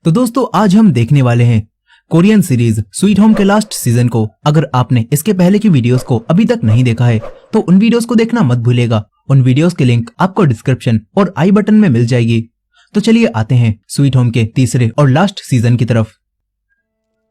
तो दोस्तों आज हम देखने वाले हैं कोरियन सीरीज स्वीट होम के लास्ट सीजन को। अगर आपने इसके पहले की वीडियोस को अभी तक नहीं देखा है तो उन वीडियोस को देखना मत भूलिएगा। उन वीडियोस के लिंक आपको डिस्क्रिप्शन और आई बटन में मिल जाएगी। तो चलिए आते हैं स्वीट होम के तीसरे और लास्ट सीजन की तरफ।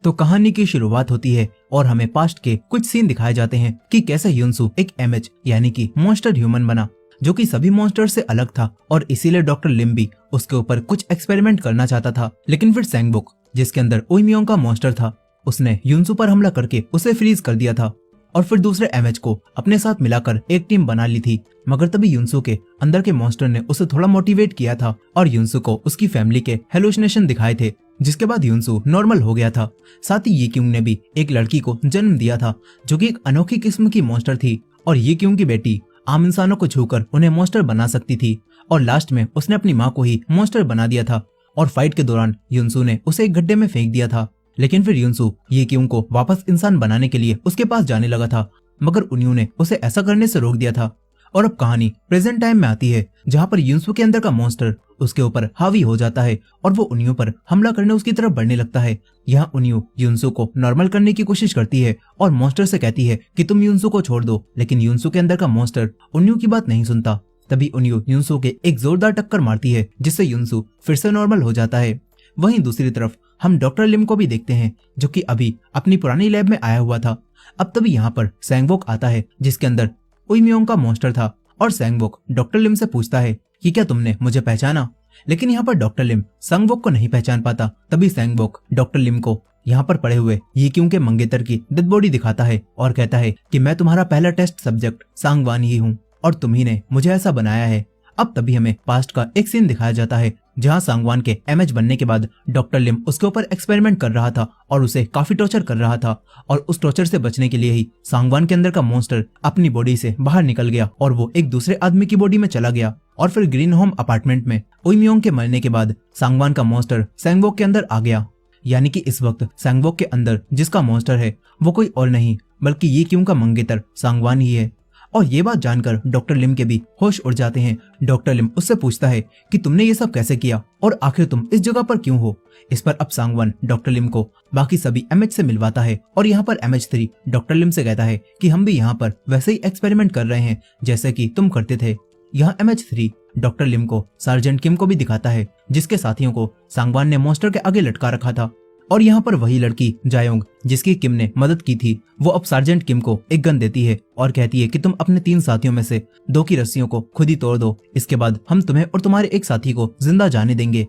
तो कहानी की शुरुआत होती है और हमें पास्ट के कुछ सीन दिखाए जाते हैं कि कैसे युनसू एक एमएच यानी कि मॉन्स्टर ह्यूमन बना, जो कि सभी मॉन्स्टर से अलग था और इसीलिए डॉक्टर लिम भी उसके ऊपर कुछ एक्सपेरिमेंट करना चाहता था। लेकिन फिर सैंगबुक, जिसके अंदर ओइमियोंग का मॉन्स्टर था, उसने युनसू पर हमला करके उसे फ्रीज कर दिया था और फिर दूसरे एमएच को अपने साथ मिलाकर एक टीम बना ली थी। मगर तभी युनसू के अंदर के मॉन्स्टर ने उसे थोड़ा मोटिवेट किया था और युनसू को उसकी फैमिली के हेलुसिनेशन दिखाए थे, जिसके बाद युनसू नॉर्मल हो गया था। साथ ही येक्यूंग ने भी एक लड़की को जन्म दिया था जो कि एक अनोखी किस्म की मॉन्स्टर थी और येक्यूंग की बेटी आम इंसानों को छूकर उन्हें मॉन्स्टर बना सकती थी और लास्ट में उसने अपनी माँ को ही मॉन्स्टर बना दिया था और फाइट के दौरान युनसू ने उसे एक गड्ढे में फेंक दिया था। लेकिन फिर युनसू येक्यूंग को वापस इंसान बनाने के लिए उसके पास जाने लगा था, मगर उन्यों ने उसे ऐसा करने से रोक दिया था। और अब कहानी प्रेजेंट टाइम में आती है, जहाँ पर युनसू के अंदर का मॉन्स्टर उसके ऊपर हावी हो जाता है और वो उन्यों पर हमला करने उसकी तरफ बढ़ने लगता है। यहाँ उन्यों युनसू को नॉर्मल करने की कोशिश करती है और मॉन्स्टर से कहती है कि तुम युनसू को छोड़ दो, लेकिन युनसू के अंदर का मॉन्स्टर उन्यों की बात नहीं सुनता। तभी उन्यों युनसू के एक जोरदार टक्कर मारती है, जिससे युनसू फिर से नॉर्मल हो जाता है। वहीं दूसरी तरफ हम डॉक्टर लिम को भी देखते हैं, जो कि अभी अपनी पुरानी लैब में आया हुआ था। अब तभी यहाँ पर सैंगबुक आता है, जिसके अंदर ओइमियोंग का मॉन्स्टर था और सैंगबुक डॉक्टर लिम से पूछता है कि क्या तुमने मुझे पहचाना। लेकिन यहाँ पर डॉक्टर लिम सैंगबुक को नहीं पहचान पाता। तभी सैंगबुक डॉक्टर लिम को यहाँ पर पड़े हुए येक्यूंग के मंगेतर की डेड बॉडी दिखाता है और कहता है कि मैं तुम्हारा पहला टेस्ट सब्जेक्ट सांगवान ही हूँ और तुम ही ने मुझे ऐसा बनाया है। अब तभी हमें पास्ट का एक सीन दिखाया जाता है, जहाँ सांगवान के एमएच बनने के बाद डॉक्टर लिम उसके ऊपर एक्सपेरिमेंट कर रहा था और उसे काफी टॉर्चर कर रहा था और उस टॉर्चर से बचने के लिए ही सांगवान के अंदर का मॉन्स्टर अपनी बॉडी से बाहर निकल गया और वो एक दूसरे आदमी की बॉडी में चला गया। और फिर ग्रीन होम अपार्टमेंट में ओइमियोंग के मरने के बाद सांगवान का मॉन्स्टर सैंगबुक के अंदर आ गया। यानी कि इस वक्त सैंगबुक के अंदर जिसका मॉन्स्टर है वो कोई और नहीं बल्कि येक्यूंग का मंगेतर सांगवान ही है। और ये बात जानकर डॉक्टर लिम के भी होश उड़ जाते हैं। डॉक्टर लिम उससे पूछता है कि तुमने ये सब कैसे किया और आखिर तुम इस जगह पर क्यों हो। इस पर अब सांगवान डॉक्टर लिम को बाकी सभी एमएच से मिलवाता है और यहाँ पर MH3 डॉक्टर लिम से कहता है कि हम भी यहाँ पर वैसे ही एक्सपेरिमेंट कर रहे हैं जैसे कि तुम करते थे। यहाँ MH3 डॉक्टर लिम को सार्जेंट किम को भी दिखाता है, जिसके साथियों को सांगवान ने मॉन्स्टर के आगे लटका रखा था। और यहाँ पर वही लड़की जायोंग, जिसकी किम ने मदद की थी, वो अब सार्जेंट किम को एक गन देती है और कहती है कि तुम अपने 3 साथियों में से 2 की रस्सियों को खुद ही तोड़ दो, इसके बाद हम तुम्हें और तुम्हारे एक साथी को जिंदा जाने देंगे।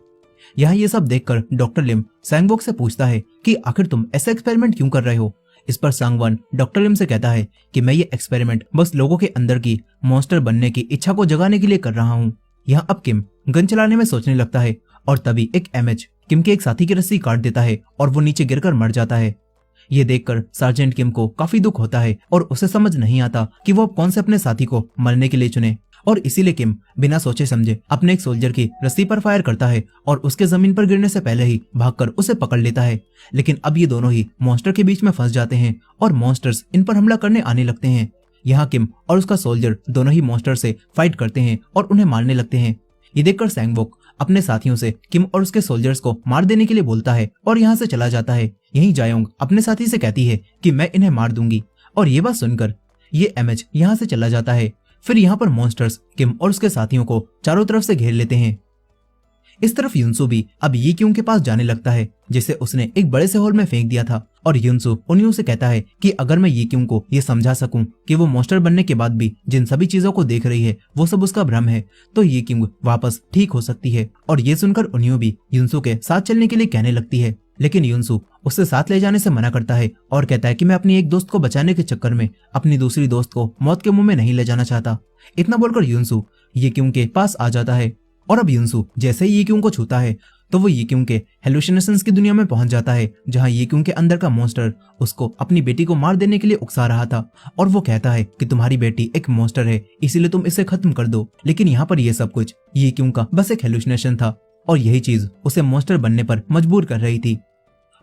यहाँ ये सब देखकर डॉक्टर लिम सैंगबुक से पूछता है कि आखिर तुम ऐसा एक्सपेरिमेंट क्यों कर रहे हो। इस पर सांगवान डॉक्टर लिम से कहता है कि मैं ये एक्सपेरिमेंट बस लोगों के अंदर की मॉन्स्टर बनने की इच्छा को जगाने के लिए कर रहा हूँ। यहाँ अब किम गन चलाने में सोचने लगता है और तभी एक एमएच किम के एक साथी की रस्सी काट देता है और वो नीचे गिरकर मर जाता है। ये देखकर सार्जेंट किम को काफी दुख होता है और उसे समझ नहीं आता कि वो कौन से अपने साथी को मरने के लिए चुने, और इसीलिए किम बिना सोचे समझे अपने एक सोल्जर की रस्सी पर फायर करता है और उसके जमीन पर गिरने से पहले ही भागकर उसे पकड़ लेता है। लेकिन अब ये दोनों ही मॉन्स्टर के बीच में फंस जाते हैं और मॉन्स्टर्स इन पर हमला करने आने लगते हैं। यहाँ किम और उसका सोल्जर दोनों ही मॉन्स्टर से फाइट करते हैं और उन्हें मारने लगते हैं। ये देखकर सैंगबुक अपने साथियों से किम और उसके सोल्जर्स को मार देने के लिए बोलता है और यहाँ से चला जाता है। यहीं जायोंग अपने साथी से कहती है कि मैं इन्हें मार दूंगी और ये बात सुनकर ये एमएच यहाँ से चला जाता है। फिर यहाँ पर मॉन्स्टर्स किम और उसके साथियों को चारों तरफ से घेर लेते हैं। इस तरफ युनसू भी अब येक्यूंग के पास जाने लगता है, जिसे उसने एक बड़े से हॉल में फेंक दिया था और युनसू उन्यों से कहता है कि अगर मैं येक्यूंग को ये समझा सकूं कि वो मॉन्स्टर बनने के बाद भी जिन सभी चीजों को देख रही है वो सब उसका भ्रम है, तो येक्यूंग वापस ठीक हो सकती है। और ये सुनकर उन्यों भी युनसू के साथ चलने के लिए कहने लगती है, लेकिन युनसू उससे साथ ले जाने से मना करता है और कहता है कि मैं अपनी एक दोस्त को बचाने के चक्कर में अपनी दूसरी दोस्त को मौत के मुंह में नहीं ले जाना चाहता। इतना बोलकर युनसू येक्यूंग के पास आ जाता है और अब युनसू जैसे ही येक्यूंग को छूता है तो वो येक्यूंग के हेलुसिनेशंस की दुनिया में पहुंच जाता है, जहां येक्यूंग के अंदर का मॉन्स्टर उसको अपनी बेटी को मार देने के लिए उकसा रहा था और वो कहता है कि तुम्हारी बेटी एक मॉन्स्टर है, इसीलिए तुम इसे खत्म कर दो। लेकिन यहाँ पर ये सब कुछ येक्यूंग का बस एक हेलुसिनेशन था और यही चीज उसे मॉन्स्टर बनने पर मजबूर कर रही थी।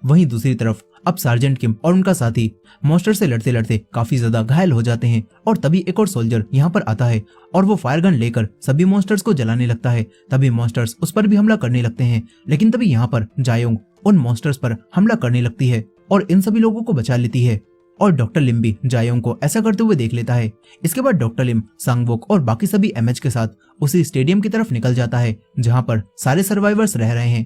वहीं दूसरी तरफ अब सार्जेंट किम और उनका साथी मॉन्स्टर से लड़ते लड़ते काफी ज्यादा घायल हो जाते हैं और तभी एक और सोल्जर यहाँ पर आता है और वो फायर गन लेकर सभी मॉन्स्टर्स को जलाने लगता है। तभी मॉन्स्टर्स उस पर भी हमला करने लगते हैं, लेकिन तभी यहाँ पर जायोंग उन मॉन्स्टर्स पर हमला करने लगती है और इन सभी लोगों को बचा लेती है। और डॉक्टर लिम भी जायोंग को ऐसा करते हुए देख लेता है। इसके बाद डॉक्टर लिम सांगवोक और बाकी सभी एमएच के साथ उसी स्टेडियम की तरफ निकल जाता है जहाँ पर सारे सर्वाइवर्स रह रहे हैं।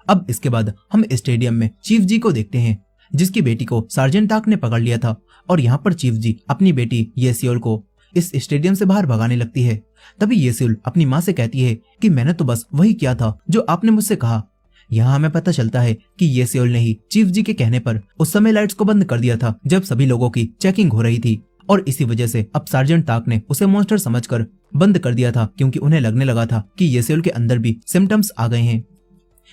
अब इसके बाद हम स्टेडियम में चीफ जी को देखते हैं, जिसकी बेटी को सार्जेंट ताक ने पकड़ लिया था और यहाँ पर चीफ जी अपनी बेटी येसियोल को इस स्टेडियम से बाहर भगाने लगती है। तभी येसियोल अपनी माँ से कहती है कि मैंने तो बस वही किया था जो आपने मुझसे कहा। यहाँ हमें पता चलता है कि येसियोल ने ही चीफ जी के कहने पर उस समय लाइट्स को बंद कर दिया था जब सभी लोगों की चेकिंग हो रही थी, और इसी वजह से अब सार्जेंट ताक ने उसे मॉन्स्टर समझकर बंद कर दिया था, क्योंकि उन्हें लगने लगा था कि येसियोल के अंदर भी सिम्टम्स आ गए हैं।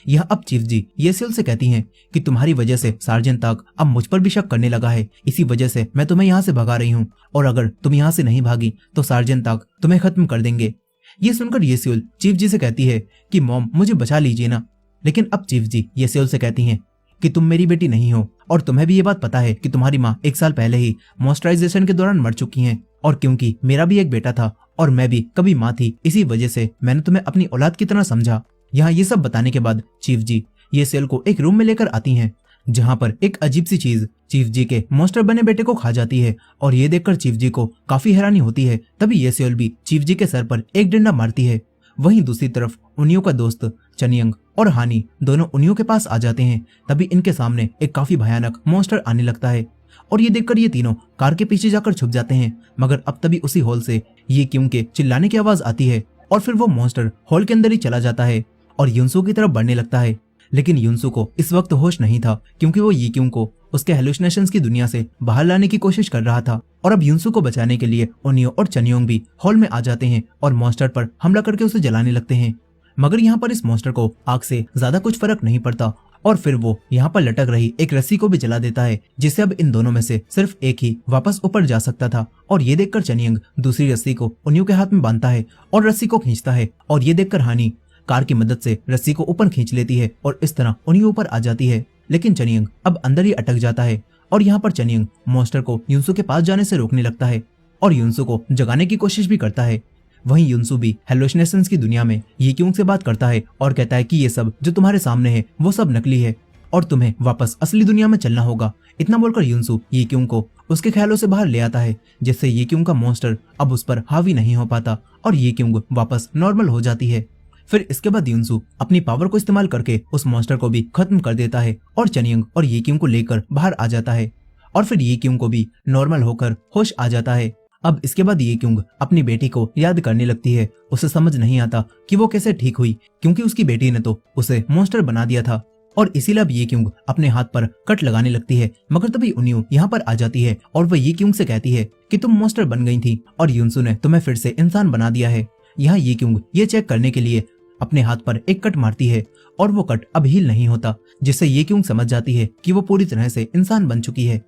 यह अब चीफ जी येसियोल से कहती हैं कि तुम्हारी वजह से सार्जेंट ताक अब मुझ पर भी शक करने लगा है, इसी वजह से मैं तुम्हें यहाँ से भगा रही हूँ, और अगर तुम यहाँ से नहीं भागी तो सार्जेंट ताक तुम्हें खत्म कर देंगे। ये सुनकर येसियोल चीफ जी से कहती है कि मॉम मुझे बचा लीजिए ना, लेकिन अब चीफ जी येसियोल से कहती हैं कि तुम मेरी बेटी नहीं हो और तुम्हें भी ये बात पता है कि तुम्हारी माँ 1 साल पहले ही मॉइस्चराइजेशन के दौरान मर चुकी हैं, और क्योंकि मेरा भी एक बेटा था और मैं भी कभी माँ थी, इसी वजह से मैंने तुम्हें अपनी औलाद की तरह समझा। यहाँ ये सब बताने के बाद चीफ जी येसियोल को एक रूम में लेकर आती हैं, जहाँ पर एक अजीब सी चीज चीफ जी के मॉन्स्टर बने बेटे को खा जाती है, और ये देखकर चीफ जी को काफी हैरानी होती है। तभी येसियोल भी चीफ जी के सर पर एक डंडा मारती है। वहीं दूसरी तरफ उनियो का दोस्त चनियंग और हानी दोनों उनियो के पास आ जाते हैं। तभी इनके सामने एक काफी भयानक मॉन्स्टर आने लगता है, और ये देखकर ये तीनों कार के पीछे जाकर छुप जाते हैं। मगर अब तभी उसी हॉल से ये क्यों के चिल्लाने की आवाज आती है, और फिर वो मॉन्स्टर हॉल के अंदर ही चला जाता है और युनसू की तरफ बढ़ने लगता है। लेकिन युनसू को इस वक्त होश नहीं था, क्योंकि वो ये क्यों को उसके हेलुसिनेशंस की दुनिया से बाहर लाने की कोशिश कर रहा था। और अब युनसू को बचाने के लिए उनियो और चनियोंग भी हॉल में आ जाते हैं और मॉन्स्टर पर हमला करके उसे जलाने लगते हैं। मगर यहाँ पर इस मॉन्स्टर को आग से ज्यादा कुछ फर्क नहीं पड़ता, और फिर वो यहाँ पर लटक रही एक रस्सी को भी जला देता है, जिससे अब इन दोनों में से सिर्फ एक ही वापस ऊपर जा सकता था। और ये देखकर चनियंग दूसरी रस्सी को उनियो के हाथ में बांधता है और रस्सी को खींचता है, और ये देखकर हानी कार की मदद से रस्सी को ऊपर खींच लेती है और इस तरह उनियो ऊपर आ जाती है। लेकिन चनियंग अब अंदर ही अटक जाता है, और यहाँ पर चनियंग मॉन्स्टर को युनसू के पास जाने से रोकने लगता है और युनसू को जगाने की कोशिश भी करता है। वहीं युनसू भी हेलुसिनेशंस की दुनिया में ये क्यों से बात करता है और कहता है कि ये सब जो तुम्हारे सामने है वो सब नकली है और तुम्हें वापस असली दुनिया में चलना होगा। इतना बोलकर युनसू ये क्यों को उसके ख्यालों से बाहर ले आता है, जिससे ये क्यों का मॉन्स्टर अब उस पर हावी नहीं हो पाता और ये क्यों वापस नॉर्मल हो जाती है। फिर इसके बाद युनसू अपनी पावर को इस्तेमाल करके उस मॉन्स्टर को भी खत्म कर देता है और चनियंग और ये क्यों को लेकर बाहर आ जाता है, और फिर ये क्यों को भी नॉर्मल होकर होश आ जाता है। अब इसके बाद ये क्यों अपनी बेटी को याद करने लगती है। उसे समझ नहीं आता कि वो कैसे ठीक हुई, क्योंकि उसकी बेटी ने तो उसे मॉन्स्टर बना दिया था, और इसीलिए अब ये क्यों अपने हाथ पर कट लगाने लगती है। मगर तभी उनियो यहाँ पर आ जाती है और वह ये क्यों से कहती है कि तुम मॉन्स्टर बन गई थी और युनसू ने तुम्हें फिर से इंसान बना दिया है। यहाँ ये क्यों ये चेक करने के लिए अपने हाथ पर एक कट मारती है और वो कट अब हील नहीं होता, जिससे ये क्यों समझ जाती है कि वो पूरी तरह से इंसान बन चुकी है।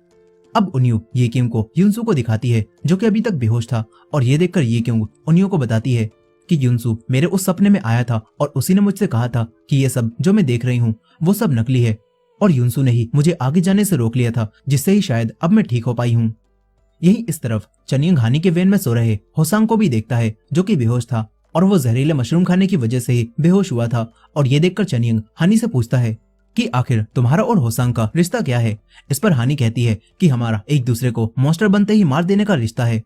अब उनियो ये क्यों को युनसू को दिखाती है, जो कि अभी तक बेहोश था, और ये देखकर ये क्यों उनियो को बताती है कि युनसू मेरे उस सपने में आया था और उसी ने मुझसे कहा था कि ये सब जो मैं देख रही हूँ वो सब नकली है, और युनसू ने ही मुझे आगे जाने से रोक लिया था, जिससे ही शायद अब मैं ठीक हो पाई हूँ। यही इस तरफ चनियंग हानी के वेन में सो रहे होसांग को भी देखता है, जो कि बेहोश था, और वो जहरीले मशरूम खाने की वजह से ही बेहोश हुआ था। और ये देखकर चनियंग हानी से पूछता है कि आखिर तुम्हारा और होसांग का रिश्ता क्या है। इस पर हानी कहती है कि हमारा एक दूसरे को मॉन्स्टर बनते ही मार देने का रिश्ता है।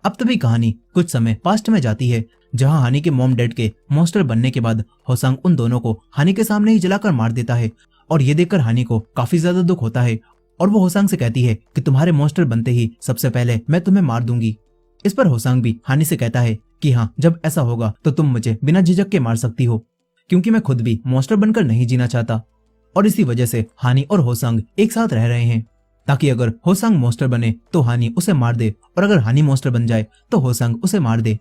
अब तभी कहानी कुछ समय पास्ट में जाती है, जहां हानी के मॉम डैड के मॉन्स्टर बनने के बाद होसांग उन दोनों को हानी के सामने ही जलाकर मार देता है, और ये देखकर हानी को काफी ज्यादा दुख होता है, और वो होसांग से कहती है कि तुम्हारे मॉन्स्टर बनते ही सबसे पहले मैं तुम्हें मार दूंगी। इस पर होसांग भी हानी से कहता है कि हाँ, जब ऐसा होगा तो तुम मुझे बिना झिझक के मार सकती हो, क्योंकि मैं खुद भी मॉन्स्टर बनकर नहीं जीना चाहता। और इसी वजह से हानी और होसांग एक साथ रह रहे हैं, ताकि अगर होसांग मॉन्स्टर बने तो हानी उसे मार दे, और अगर हानी मॉन्स्टर बन जाए तो होसांग उसे मार दे।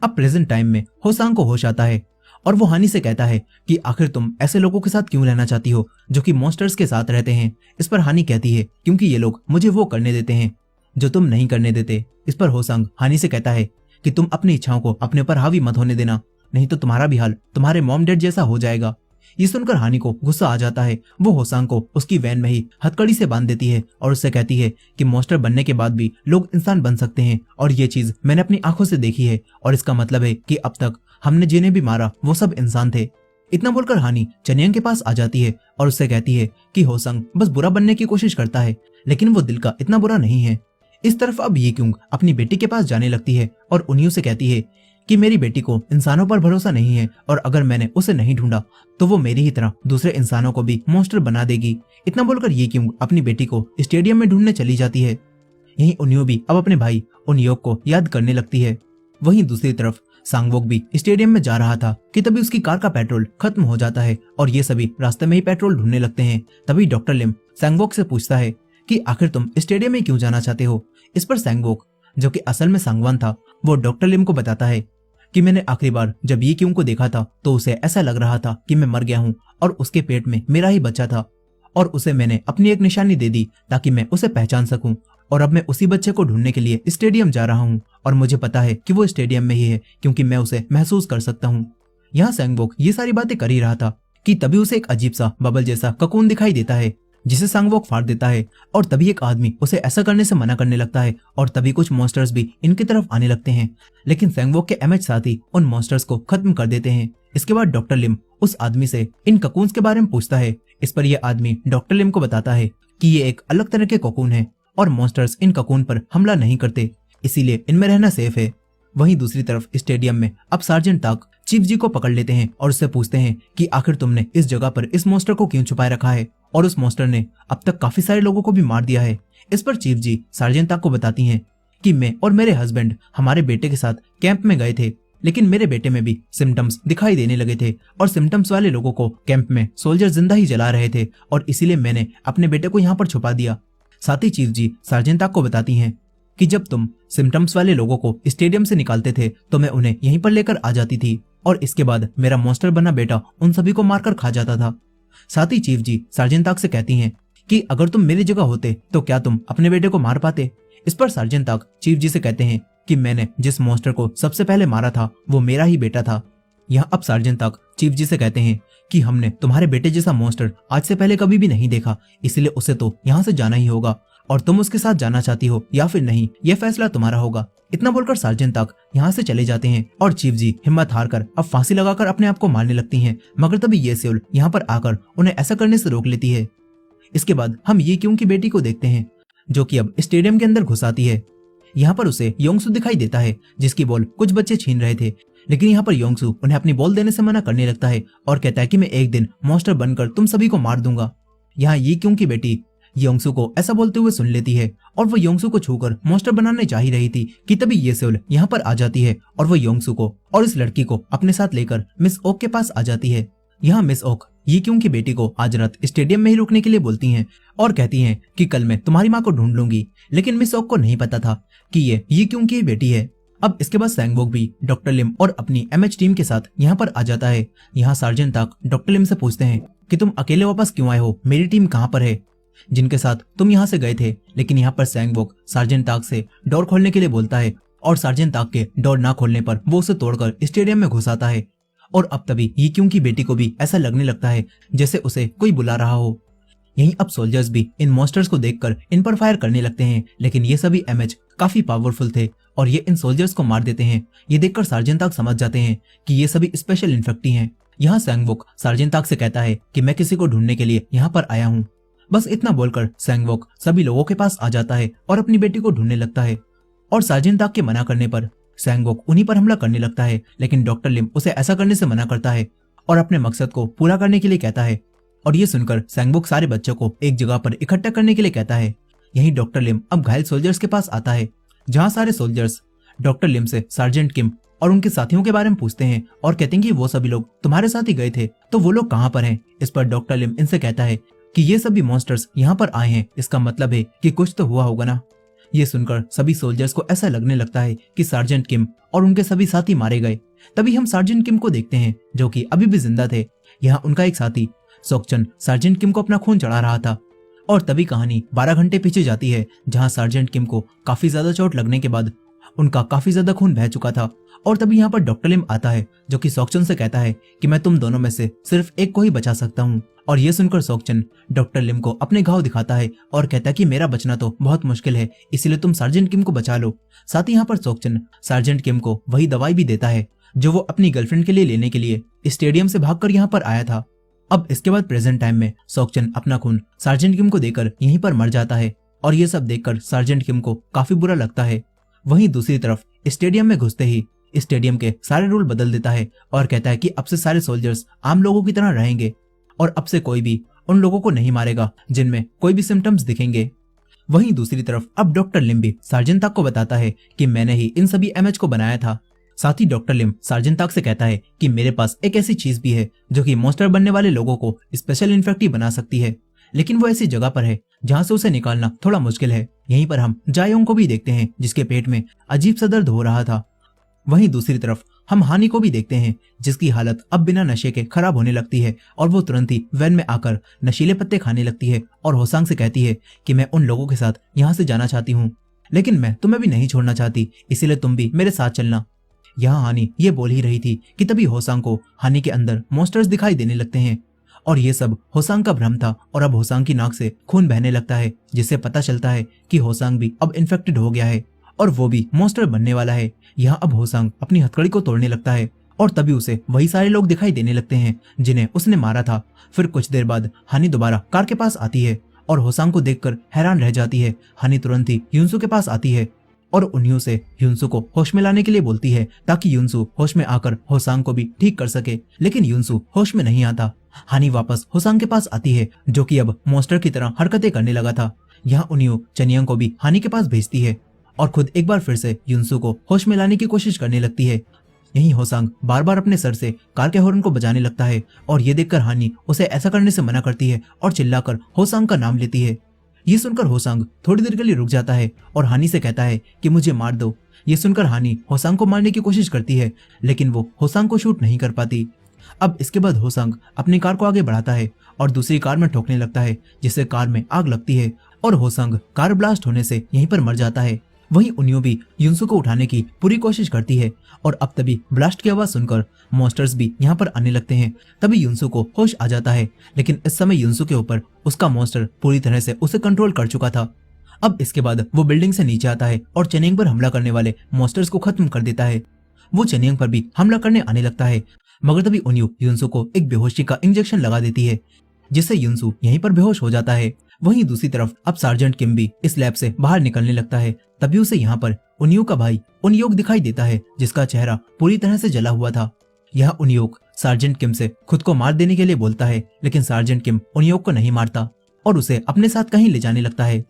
अब प्रेजेंट टाइम में होसांग को होश आता है, और वो हानी से कहता है कि आखिर तुम ऐसे लोगों के साथ क्यों रहना चाहती हो जो कि मॉन्स्टर्स के साथ रहते हैं। इस पर हानी कहती है क्योंकि ये लोग मुझे वो करने देते हैं जो तुम नहीं करने देते। इस पर होसांग हानी से कहता है कि तुम अपनी इच्छाओं को अपने पर हावी मत होने देना, नहीं तो तुम्हारा भी हाल तुम्हारे मॉम डैड जैसा हो जाएगा। ये सुनकर हानि को गुस्सा आ जाता है। वो होसांग को उसकी वैन में ही हथकड़ी से बांध देती है और उससे कहती है कि मॉन्स्टर बनने के बाद भी लोग इंसान बन सकते हैं और ये चीज मैंने अपनी आंखों से देखी है और इसका मतलब है कि अब तक हमने जिन्हें भी मारा वो सब इंसान थे। इतना बोलकर हानि चनियांग के पास आ जाती है और उससे कहती है कि होसांग बस बुरा बनने की कोशिश करता है लेकिन वो दिल का इतना बुरा नहीं है। इस तरफ अब ये क्यों अपनी बेटी के पास जाने लगती है और उन्हीं से कहती है कि मेरी बेटी को इंसानों पर भरोसा नहीं है और अगर मैंने उसे नहीं ढूंढा तो वो मेरी ही तरह दूसरे इंसानों को भी मॉन्स्टर बना देगी। इतना बोलकर ये क्यों अपनी बेटी को स्टेडियम में ढूंढने चली जाती है। यहीं उन्यों भी अब अपने भाई उनयोक को याद करने लगती है। वहीं दूसरी तरफ सांगवोक भी स्टेडियम में जा रहा था कि तभी उसकी कार का पेट्रोल खत्म हो जाता है और ये सभी रास्ते में ही पेट्रोल ढूंढने लगते हैं। तभी डॉक्टर लिम सांगवोक से पूछता है कि आखिर तुम स्टेडियम में क्यों जाना चाहते हो। इस पर सांगवोक, जो कि असल में सांगवान था, वो डॉक्टर लिम को बताता है कि मैंने आखिरी बार जब ये क्यों को देखा था तो उसे ऐसा लग रहा था कि मैं मर गया हूँ और उसके पेट में मेरा ही बच्चा था और उसे मैंने अपनी एक निशानी दे दी ताकि मैं उसे पहचान सकूं और अब मैं उसी बच्चे को ढूंढने के लिए स्टेडियम जा रहा हूँ और मुझे पता है कि वो स्टेडियम में ही है क्योंकि मैं उसे महसूस कर सकता हूँ। यहाँ सांगवोक ये सारी बातें कर ही रहा था कि तभी उसे एक अजीब सा बबल जैसा ककून दिखाई देता है जिसे सांगवोक फाड़ देता है और तभी एक आदमी उसे ऐसा करने से मना करने लगता है और तभी कुछ मॉन्स्टर्स भी इनकी तरफ आने लगते हैं लेकिन सांगवोक के एमएच साथी उन मॉन्स्टर्स को खत्म कर देते हैं। इसके बाद डॉक्टर लिम उस आदमी से इन ककून्स के बारे में पूछता है। इस पर यह आदमी डॉक्टर लिम को बताता है कि ये एक अलग तरह के ककून है और मॉन्स्टर्स इन ककून पर हमला नहीं करते, इसीलिए इनमें रहना सेफ है। वहीं दूसरी तरफ स्टेडियम में अब सार्जेंट ताक चीफ जी को पकड़ लेते हैं और उससे पूछते हैं कि आखिर तुमने इस जगह पर इस मॉन्स्टर को क्यों छुपाए रखा है और उस मॉन्स्टर ने अब तक काफी सारे लोगों को भी मार दिया है। इस पर चीफ जी सार्जेंट ताक को बताती हैं कि मैं और मेरे हस्बैंड हमारे बेटे के साथ कैंप में गए थे लेकिन मेरे बेटे में भी सिम्टम्स दिखाई देने लगे थे और सिम्टम्स वाले लोगों को कैंप में सोल्जर जिंदा ही जला रहे थे और इसीलिए मैंने अपने बेटे को यहाँ पर छुपा दिया। साथ ही चीफ जी सार्जेंट ताक को बताती हैं कि जब तुम सिम्टम्स वाले लोगों को स्टेडियम से निकालते थे तो मैं उन्हें यहीं पर लेकर आ जाती थी और इसके बाद मेरा मॉन्स्टर बना बेटा उन सभी को मारकर खा जाता था। साथ ही चीफ जी सार्जेंट ताक से कहती हैं कि अगर तुम मेरी जगह होते तो क्या तुम अपने बेटे को मार पाते। इस पर सार्जेंट ताक चीफ जी से कहते हैं कि मैंने जिस मॉन्स्टर को सबसे पहले मारा था वो मेरा ही बेटा था। यहाँ अब सार्जेंट ताक चीफ जी से कहते हैं कि हमने तुम्हारे बेटे जैसा मॉन्स्टर आज से पहले कभी भी नहीं देखा, इसलिए उसे तो यहाँ से जाना ही होगा और तुम उसके साथ जाना चाहती हो या फिर नहीं, यह फैसला तुम्हारा होगा। इतना बोलकर सार्जेंट ताक यहाँ से चले जाते हैं और चीफ जी हिम्मत हारकर अब फांसी लगाकर अपने आप को मारने लगती हैं, मगर तभी ये सेउल यहाँ पर आकर उन्हें ऐसा करने से रोक लेती है। इसके बाद हम ये क्यों की बेटी को देखते हैं जो कि अब स्टेडियम के अंदर घुस आती है। यहाँ पर उसे योंगसू दिखाई देता है जिसकी बॉल कुछ बच्चे छीन रहे थे, लेकिन यहाँ पर योंगसू उन्हें अपनी बॉल देने से मना करने लगता है और कहता है कि मैं एक दिन मॉन्स्टर बनकर तुम सभी को मार दूंगा। यहाँ ये क्यों की बेटी योंगसू को ऐसा बोलते हुए सुन लेती है और वो योंगसू को छूकर मॉन्स्टर बनाने जा ही रही थी कि तभी ये सेउल यहाँ पर आ जाती है और वो योंगसू को और इस लड़की को अपने साथ लेकर मिस ओक के पास आ जाती है। यहाँ मिस ओक ये क्यों की बेटी को आज रात स्टेडियम में ही रुकने के लिए बोलती हैं और कहती हैं कि कल मैं तुम्हारी माँ को ढूंढ लूंगी, लेकिन मिस ओक को नहीं पता था कि ये क्यों की बेटी है। अब इसके बाद सांगवोक भी डॉक्टर लिम और अपनी एमएच टीम के साथ यहाँ पर आ जाता है। यहाँ सार्जेंट ताक डॉक्टर लिम से पूछते हैं कि तुम अकेले वापस क्यों आए हो, मेरी टीम कहाँ पर है जिनके साथ तुम यहाँ से गए थे। लेकिन यहाँ पर सांगवोक सार्जेंट ताक से डोर खोलने के लिए बोलता है और सार्जेंट ताक के डोर ना खोलने पर वो उसे तोड़कर स्टेडियम में घुस आता है और अब तभी ये क्यों की बेटी को भी ऐसा लगने लगता है जैसे उसे कोई बुला रहा हो। यहीं अब सोल्जर्स भी इन मॉन्स्टर्स को देखकर इन पर फायर करने लगते हैं, लेकिन ये सभी एमएच काफी पावरफुल थे और ये इन सोल्जर्स को मार देते हैं। ये देखकर सार्जेंट ताक समझ जाते हैं कि ये सभी स्पेशल इन्फेक्टी हैं। यहाँ सांगवोक सार्जेंट ताक से कहता है कि मैं किसी को ढूंढने के लिए यहाँ पर आया हूँ। बस इतना बोलकर सांगवोक सभी लोगों के पास आ जाता है और अपनी बेटी को ढूंढने लगता है और सार्जेंट ताक के मना करने पर सांगवोक उन्हीं पर हमला करने लगता है, लेकिन डॉक्टर लिम उसे ऐसा करने से मना करता है और अपने मकसद को पूरा करने के लिए कहता है। और ये सुनकर सांगवोक सारे बच्चों को एक जगह पर इकट्ठा करने के लिए कहता है। यहीं डॉक्टर लिम अब घायल सोल्जर्स के पास आता है, जहाँ सारे सोल्जर्स डॉक्टर लिम से सार्जेंट किम और उनके साथियों के बारे में पूछते हैं और कहते हैं कि वो सभी लोग तुम्हारे साथ ही गए थे, तो वो लोग कहाँ पर हैं। इस पर डॉक्टर लिम इनसे कहता है कि ये सभी मॉन्स्टर्स यहाँ पर आए हैं, इसका मतलब है कि कुछ तो हुआ होगा ना। ये सुनकर सभी सोल्जर्स को ऐसा लगने लगता है कि सार्जेंट किम और उनके सभी साथी मारे गए। तभी हम सार्जेंट किम को देखते हैं जो कि अभी भी जिंदा थे। यहाँ उनका एक साथी सोकचन सार्जेंट किम को अपना खून चढ़ा रहा था और तभी कहानी 12 घंटे पीछे जाती है, जहाँ सार्जेंट किम को काफी ज्यादा चोट लगने के बाद उनका काफी ज्यादा खून बह चुका था। और तभी यहाँ पर डॉक्टर लिम आता है जो कि सोक्चन से कहता है कि मैं तुम दोनों में से सिर्फ एक को ही बचा सकता हूँ। और ये सुनकर सोक्चन डॉक्टर लिम को अपने घाव दिखाता है और कहता है कि मेरा बचना तो बहुत मुश्किल है, इसीलिए तुम सार्जेंट किम को बचा लो। साथ ही यहाँ पर सोक्चन सार्जेंट किम को वही दवाई भी देता है जो वो अपनी गर्लफ्रेंड के लिए लेने के लिए स्टेडियम से भागकर यहाँ पर आया था। अब इसके बाद प्रेजेंट टाइम में सोक्चन अपना खून सार्जेंट किम को देकर यहीं पर मर जाता है और ये सब देखकर सार्जेंट किम को काफी बुरा लगता है। वहीं दूसरी तरफ स्टेडियम में घुसते ही स्टेडियम के सारे रूल बदल देता है और कहता है कि अब से सारे सोल्जर्स आम लोगों की तरह रहेंगे और अब से कोई भी उन लोगों को नहीं मारेगा जिनमें कोई भी सिम्टम्स दिखेंगे। वहीं दूसरी तरफ अब डॉक्टर लिम भी सार्जेंट ताक को बताता है कि मैंने ही इन सभी एमएच को बनाया था। साथ ही डॉक्टर लिम सार्जेंट ताक से कहता है कि मेरे पास एक ऐसी चीज भी है जो कि मॉन्स्टर बनने वाले लोगों को स्पेशल इन्फेक्टिव बना सकती है, लेकिन वो ऐसी जगह पर है जहाँ से उसे निकालना थोड़ा मुश्किल है। यहीं पर हम जायोंग को भी देखते हैं जिसके पेट में अजीब सा दर्द हो रहा था। वहीं दूसरी तरफ हम हानि को भी देखते हैं जिसकी हालत अब बिना नशे के खराब होने लगती है और वो तुरंत ही वैन में आकर नशीले पत्ते खाने लगती है और होसांग से कहती है कि मैं उन लोगों के साथ यहाँ से जाना चाहती हूँ, लेकिन मैं तुम्हें भी नहीं छोड़ना चाहती, इसीलिए तुम भी मेरे साथ चलना। यहाँ हानि ये बोल ही रही थी कि तभी होसांग को हानि के अंदर मॉन्स्टर्स दिखाई देने लगते हैं और ये सब होसांग का भ्रम था और अब होसांग की नाक से खून बहने लगता है जिससे पता चलता है कि होसांग भी अब इन्फेक्टेड हो गया है और वो भी मॉन्स्टर बनने वाला है। यहाँ अब होसांग अपनी हथकड़ी को तोड़ने लगता है और तभी उसे वही सारे लोग दिखाई देने लगते हैं जिन्हें उसने मारा था। फिर कुछ देर बाद हानि दोबारा कार के पास आती है और होसांग को देखकर हैरान रह जाती है। हानि तुरंत ही यूनसू के पास आती है और उन्हीं से यूनसू को होश में लाने के लिए बोलती है ताकि यूनसू होश में आकर होसांग को भी ठीक कर सके, लेकिन यूनसू होश में नहीं आता। हानि वापस होसांग के पास आती है जो कि अब मॉन्स्टर की तरह हरकतें करने लगा था। यहाँ उन्हीं चनियांग को भी हानि के पास भेजती है और खुद एक बार फिर से यूनसू को होश में लाने की कोशिश करने लगती है। यहीं होसांग बार बार अपने सर से कार के हॉर्न को बजाने लगता है और ये देखकर हानि उसे ऐसा करने से मना करती है और चिल्लाकर होसांग का नाम लेती है। ये सुनकर होसांग थोड़ी देर के लिए रुक जाता है और हानि से कहता है कि मुझे मार दो। ये सुनकर हानि होसांग को मारने की कोशिश करती है लेकिन वो होसांग को शूट नहीं कर पाती। अब इसके बाद होसांग अपनी कार को आगे बढ़ाता है और दूसरी कार में ठोकने लगता है जिससे कार में आग लगती है और होसांग कार ब्लास्ट होने से यहीं पर मर जाता है। वहीं उन्यों भी यूनसू को उठाने की पूरी कोशिश करती है और अब तभी ब्लास्ट की आवाज सुनकर मॉन्स्टर्स भी यहाँ पर आने लगते हैं। तभी यूनसू को होश आ जाता है, लेकिन इस समय यूनसू के ऊपर उसका मॉन्स्टर पूरी तरह से उसे कंट्रोल कर चुका था। अब इसके बाद वो बिल्डिंग से नीचे आता है और चेनिंग पर हमला करने वाले मॉन्स्टर्स को खत्म कर देता है। वो चेनिंग पर भी हमला करने आने लगता है, मगर तभी उन्यू यूनसू को एक बेहोशी का इंजेक्शन लगा देती है जिससे यूनसू यहीं पर बेहोश हो जाता है। वहीं दूसरी तरफ अब सार्जेंट किम भी इस लैब से बाहर निकलने लगता है। तभी उसे यहाँ पर उन्योक का भाई उन्योक दिखाई देता है जिसका चेहरा पूरी तरह से जला हुआ था। यह उन्योक सार्जेंट किम से खुद को मार देने के लिए बोलता है, लेकिन सार्जेंट किम उन्योक को नहीं मारता और उसे अपने साथ कहीं ले जाने लगता है।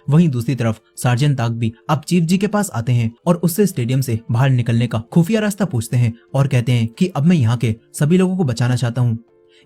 वहीं दूसरी तरफ सार्जेंट ताक भी अब चीफ जी के पास आते हैं और उससे स्टेडियम से बाहर निकलने का खुफिया रास्ता पूछते हैं और कहते हैं कि अब मैं यहाँ के सभी लोगों को बचाना चाहता हूँ।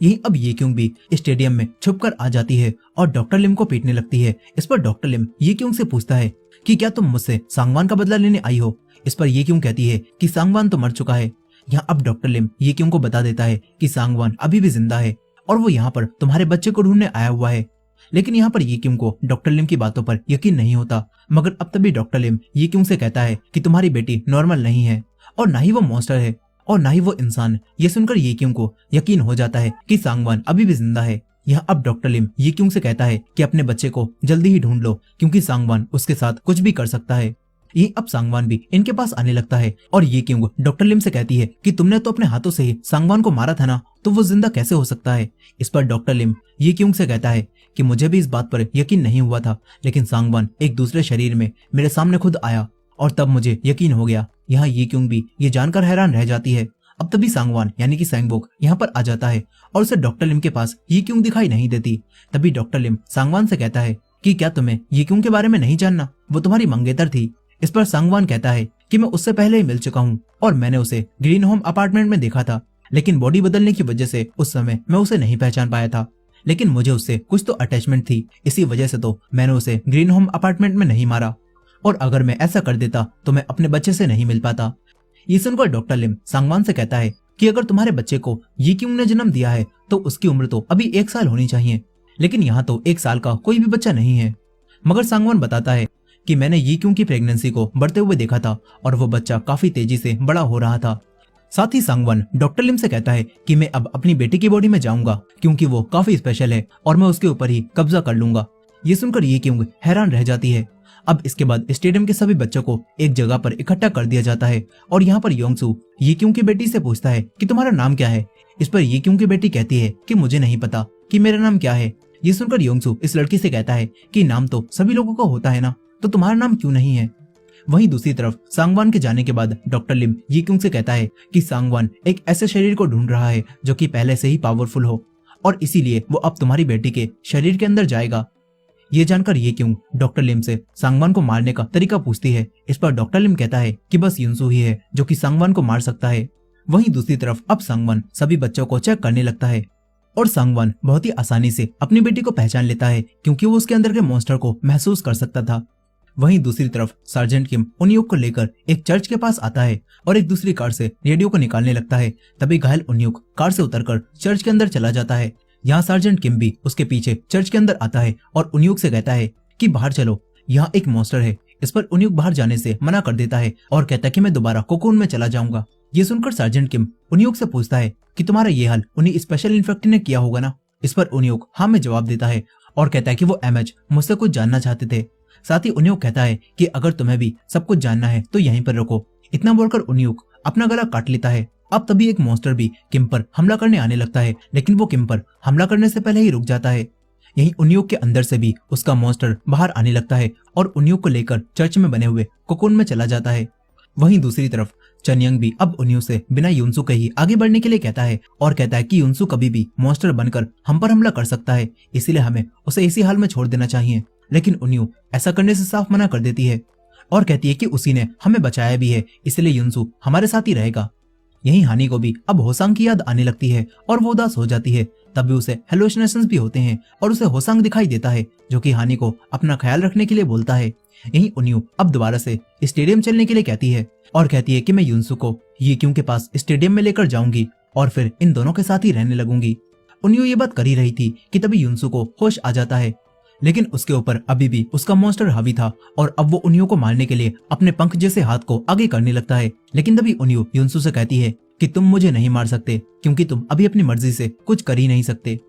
यही अब ये क्यों भी स्टेडियम में छुपकर आ जाती है और डॉक्टर लिम को पीटने लगती है। इस पर डॉक्टर लिम ये क्यों से पूछता है कि क्या तुम मुझसे सांगवान का बदला लेने आई हो। इस पर ये क्यों कहती है कि सांगवान तो मर चुका है। यहाँ अब डॉक्टर लिम ये क्यों को बता देता है कि सांगवान अभी भी जिंदा है और वो यहाँ पर तुम्हारे बच्चे को ढूंढने आया हुआ है। लेकिन यहाँ पर ये क्यों को डॉक्टर लिम की बातों पर यकीन नहीं होता, मगर अब तभी डॉक्टर लिम ये क्यों से कहता है कि तुम्हारी बेटी नॉर्मल नहीं है और ना ही वो मॉन्स्टर है और ना ही वो इंसान। ये सुनकर ये क्यों को यकीन हो जाता है कि सांगवान अभी भी जिंदा है। यहाँ अब डॉक्टर लिम ये क्यों से कहता है कि अपने बच्चे को जल्दी ही ढूंढ लो क्योंकि सांगवान उसके साथ कुछ भी कर सकता है। ये अब सांगवान भी इनके पास आने लगता है और ये क्यों डॉक्टर लिम से कहती है कि तुमने तो अपने हाथों से ही सांगवान को मारा था ना, तो वो जिंदा कैसे हो सकता है। इस पर डॉक्टर लिम ये क्यों से कहता है कि मुझे भी इस बात पर यकीन नहीं हुआ था, लेकिन सांगवान एक दूसरे शरीर में मेरे सामने खुद आया और तब मुझे यकीन हो गया। यहाँ ये क्यों भी ये जानकर हैरान रह जाती है। अब तभी सांगवान यानी कि सैंगबोक यहाँ पर आ जाता है और उसे डॉक्टर लिम के पास ये क्यों दिखाई नहीं देती। तभी डॉक्टर लिम सांगवान से कहता है कि क्या तुम्हें ये क्यों के बारे में नहीं जानना, वो तुम्हारी मंगेतर थी। इस पर सांगवान कहता है कि मैं उससे पहले ही मिल चुका हूँ और मैंने उसे ग्रीन होम अपार्टमेंट में देखा था, लेकिन बॉडी बदलने की वजह से उस समय मैं उसे नहीं पहचान पाया था, लेकिन मुझे उससे कुछ तो अटैचमेंट थी, इसी वजह से तो मैंने उसे ग्रीन होम अपार्टमेंट में नहीं मारा और अगर मैं ऐसा कर देता तो मैं अपने बच्चे से नहीं मिल पाता। ये सुनकर डॉक्टर लिम सांगवान से कहता है कि अगर तुम्हारे बच्चे को ये क्यों ने जन्म दिया है तो उसकी उम्र तो अभी 1 साल होनी चाहिए, लेकिन यहाँ तो 1 साल का कोई भी बच्चा नहीं है। मगर सांगवान बताता है कि मैंने ये क्यों की प्रेगनेंसी को बढ़ते हुए देखा था और वो बच्चा काफी तेजी से बड़ा हो रहा था। साथ ही सांगवान डॉक्टर लिम से कहता है कि मैं अब अपनी बेटी की बॉडी में जाऊंगा क्योंकि वो काफी स्पेशल है और मैं उसके ऊपर ही कब्जा कर लूंगा। ये सुनकर ये क्यों हैरान रह जाती है। अब इसके बाद स्टेडियम के सभी बच्चों को एक जगह पर इकट्ठा कर दिया जाता है और यहाँ पर योंगसू ये क्यों की बेटी से पूछता है कि तुम्हारा नाम क्या है। इस पर ये क्यों की बेटी कहती है कि मुझे नहीं पता कि मेरा नाम क्या है। ये सुनकर योंगसू इस लड़की से कहता है कि नाम तो सभी लोगों को होता है ना, तो तुम्हारा नाम क्यों नहीं है। वहीं दूसरी तरफ सांगवान के जाने के बाद डॉक्टर लिम ये क्यों से कहता है कि सांगवान एक ऐसे शरीर को ढूंढ रहा है जो कि पहले से ही पावरफुल हो और इसीलिए वो अब तुम्हारी बेटी के शरीर के अंदर जाएगा। ये जानकर ये क्यों डॉक्टर लिम से सांगवान को मारने का तरीका पूछती है। इस पर डॉक्टर लिम कहता है कि बस युनसू ही है जो कि सांगवान को मार सकता है। वहीं दूसरी तरफ अब सांगवान सभी बच्चों को चेक करने लगता है और सांगवान बहुत ही आसानी से अपनी बेटी को पहचान लेता है क्योंकि वो उसके अंदर के मॉन्स्टर को महसूस कर सकता था। वहीं दूसरी तरफ सार्जेंट किम उन्यूक को लेकर एक चर्च के पास आता है और एक दूसरी कार से रेडियो को निकालने लगता है। तभी घायल उन्यूक कार से उतरकर चर्च के अंदर चला जाता है। यहाँ सार्जेंट किम भी उसके पीछे चर्च के अंदर आता है और उन्यूक से कहता है कि बाहर चलो, यहाँ एक मॉन्स्टर है। इस पर उन्यूक बाहर जाने से मना कर देता है और कहता है कि मैं दोबारा कोकून में चला जाऊंगा। ये सुनकर सार्जेंट किम उन्यूक से पूछता है कि तुम्हारा ये हाल उन्हीं स्पेशल इन्फेक्टेड ने किया होगा ना। इस पर उन्यूक हाँ में जवाब देता है और कहता है कि वो एमएच मुझसे कुछ जानना चाहते थे। साथ ही उन्यूक कहता है कि अगर तुम्हें भी सब कुछ जानना है तो यहीं पर रुको। इतना बोलकर उन्यूक अपना गला काट लेता है। अब तभी एक मॉन्स्टर भी किम पर हमला करने आने लगता है, लेकिन वो किम पर हमला करने से पहले ही रुक जाता है। यहीं उन्यूक के अंदर से भी उसका मॉन्स्टर बाहर आने लगता है और उन्यूक को लेकर चर्च में बने हुए कोकून में चला जाता है। वहीं दूसरी तरफ चनयंग भी अब उन्यूक से बिना युनसू के ही आगे बढ़ने के लिए कहता है और कहता है कि युनसू कभी भी मॉन्स्टर बनकर हम पर हमला कर सकता है, इसीलिए हमें उसे इसी हाल में छोड़ देना चाहिए। लेकिन उन्यू ऐसा करने से साफ मना कर देती है और कहती है कि उसी ने हमें बचाया भी है, इसलिए युनसू हमारे साथ ही रहेगा। यहीं हानि को भी अब होसांग की याद आने लगती है और वो उदास हो जाती है। तभी उसे हेलुसिनेशंस भी होते हैं और उसे होसांग दिखाई देता है जो कि हानि को अपना ख्याल रखने के लिए बोलता है। यहीं उन्यू अब दोबारा से स्टेडियम चलने के लिए कहती है और कहती है कि मैं युनसू को ये क्यों के पास स्टेडियम में लेकर जाऊंगी और फिर इन दोनों के साथ ही रहने लगूंगी। उन्यू ये बात कर ही रही थी कि तभी युनसू को होश आ जाता है, लेकिन उसके ऊपर अभी भी उसका मॉन्स्टर हावी था और अब वो उन्यू को मारने के लिए अपने पंख जैसे हाथ को आगे करने लगता है। लेकिन तभी उन्यू युनसू से कहती है कि तुम मुझे नहीं मार सकते क्योंकि तुम अभी अपनी मर्जी से कुछ कर ही नहीं सकते।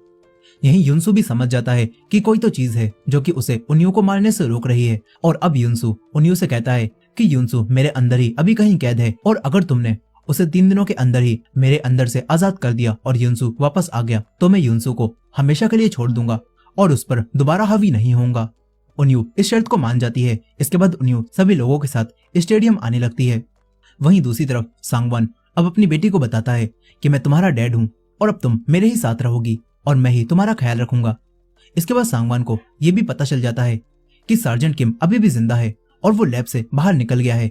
यहीं युनसू भी समझ जाता है कि कोई तो चीज है जो कि उसे उन्यू को मारने से रोक रही है और अब युनसू उन्यू से कहता है कि युनसू मेरे अंदर ही अभी कहीं कैद है और अगर तुमने उसे 3 दिनों के अंदर ही मेरे अंदर से आजाद कर दिया और युनसू वापस आ गया तो मैं युनसू को हमेशा के लिए छोड़ दूंगा और उस पर दोबारा हावी नहीं होऊंगा। उन्यू इस शर्त को मान जाती है। इसके बाद उन्यू सभी लोगों के साथ स्टेडियम आने लगती है। वहीं दूसरी तरफ सांगवान अब अपनी बेटी को बताता है कि मैं तुम्हारा डैड हूँ और अब तुम मेरे ही साथ रहोगी और मैं ही तुम्हारा ख्याल रखूंगा। इसके बाद सांगवान को यह भी पता चल जाता है कि सार्जेंट किम अभी भी जिंदा है और वो लैब से बाहर निकल गया है।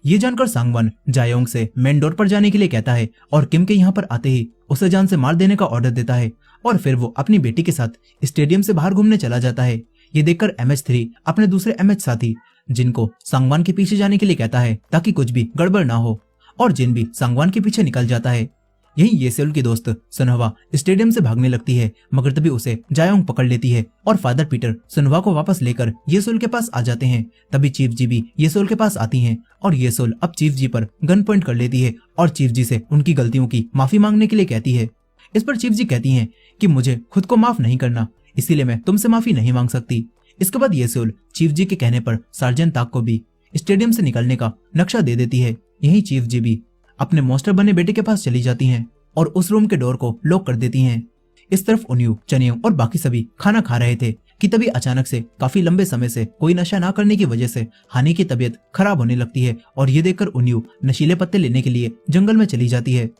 ये जानकर सांगवान जायोंग से मेन डोर पर जाने के लिए कहता है और किम के यहाँ पर आते ही उसे जान से मार देने का ऑर्डर देता है और फिर वो अपनी बेटी के साथ स्टेडियम से बाहर घूमने चला जाता है। ये देखकर MH3 अपने दूसरे MH साथी जिनको सांगवान के पीछे जाने के लिए कहता है ताकि कुछ भी गड़बड़ ना हो और जिन भी सांगवान के पीछे निकल जाता है। यही येसेउल की दोस्त सुनहवा स्टेडियम से भागने लगती है मगर तभी उसे जायोंग पकड़ लेती है और फादर पीटर सुनहवा को वापस लेकर येसेउल के पास आ जाते हैं। तभी चीफ जी भी येसेउल के पास आती हैं और येसेउल अब चीफ जी पर गन पॉइंट कर लेती है और चीफ जी से उनकी गलतियों की माफी मांगने के लिए कहती है। इस पर चीफ जी कहती हैं कि मुझे खुद को माफ नहीं करना, इसीलिए मैं तुमसे माफी नहीं मांग सकती। इसके बाद येसेउल चीफ जी के कहने पर सार्जेंट ताक को भी स्टेडियम से निकलने का नक्शा दे देती है। यही चीफ जी भी अपने मॉन्स्टर बने बेटे के पास चली जाती हैं और उस रूम के डोर को लॉक कर देती हैं। इस तरफ उन्यू, चनियों और बाकी सभी खाना खा रहे थे कि तभी अचानक से काफी लंबे समय से कोई नशा ना करने की वजह से हानि की तबीयत खराब होने लगती है और ये देखकर उन्यू नशीले पत्ते लेने के लिए जंगल में चली जाती है।